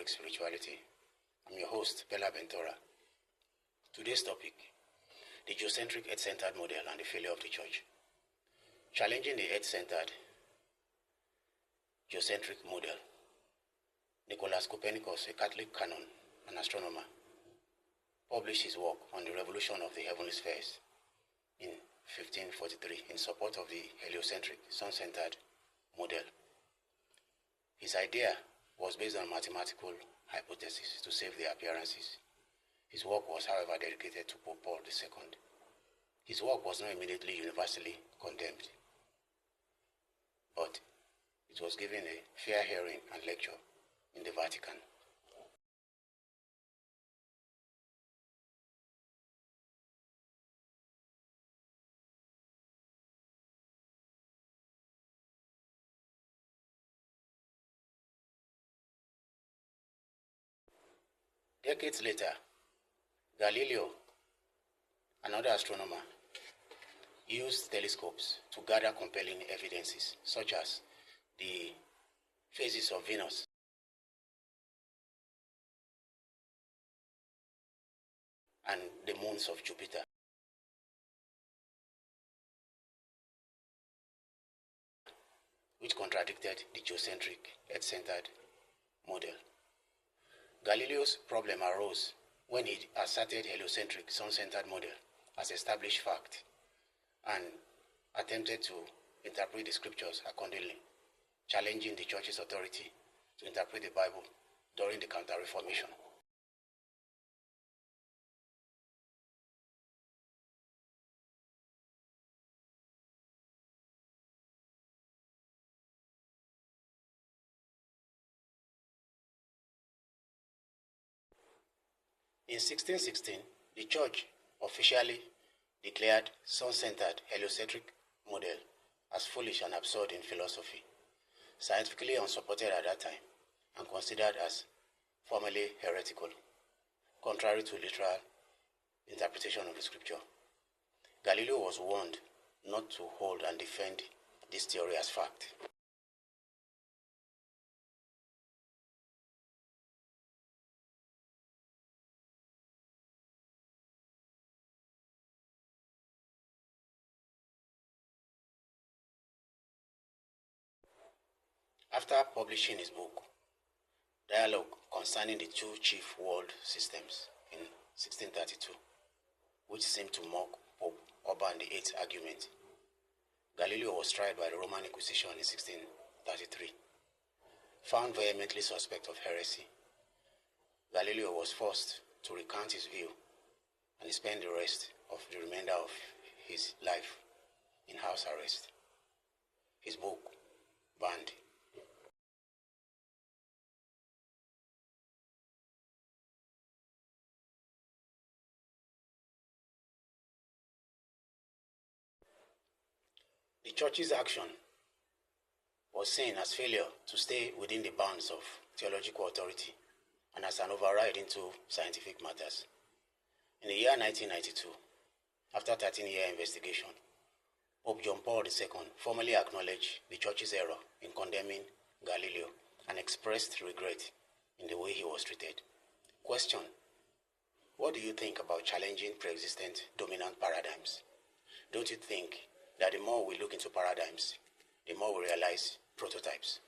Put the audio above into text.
Geocentric Spirituality. I'm your host, Bella Bentora. Today's topic, the Geocentric Earth-Centered Model and the Failure of the Church. Challenging the Earth-Centered Geocentric Model. Nicholas Copernicus, a Catholic canon and astronomer, published his work on the revolution of the heavenly spheres in 1543 in support of the heliocentric, sun-centered model. His idea was based on mathematical hypothesis to save the appearances. His work was, however, dedicated to Pope Paul II. His work was not immediately universally condemned, but it was given a fair hearing and lecture in the Vatican. Decades later, Galileo, another astronomer, used telescopes to gather compelling evidences, such as the phases of Venus and the moons of Jupiter. Which contradicted the geocentric, earth-centered model. Galileo's problem arose when he asserted heliocentric, sun-centered model as established fact and attempted to interpret the scriptures accordingly, challenging the church's authority to interpret the Bible during the Counter-Reformation. In 1616, the Church officially declared sun-centered heliocentric model as foolish and absurd in philosophy, scientifically unsupported at that time, and considered as formally heretical, contrary to literal interpretation of the scripture. Galileo was warned not to hold and defend this theory as fact. After publishing his book, Dialogue Concerning the Two Chief World Systems in 1632, which seemed to mock Pope Urban VIII's argument, Galileo was tried by the Roman Inquisition in 1633. Found vehemently suspect of heresy, Galileo was forced to recant his view, and he spent the rest of the remainder of his life in house arrest. His book, banned. The church's action was seen as failure to stay within the bounds of theological authority and as an override into scientific matters. In the year 1992, after 13-year investigation, Pope John Paul II formally acknowledged the church's error in condemning Galileo and expressed regret in the way he was treated. Question: what do you think about challenging pre-existent dominant paradigms? Don't you think that the more we look into paradigms, the more we realize prototypes?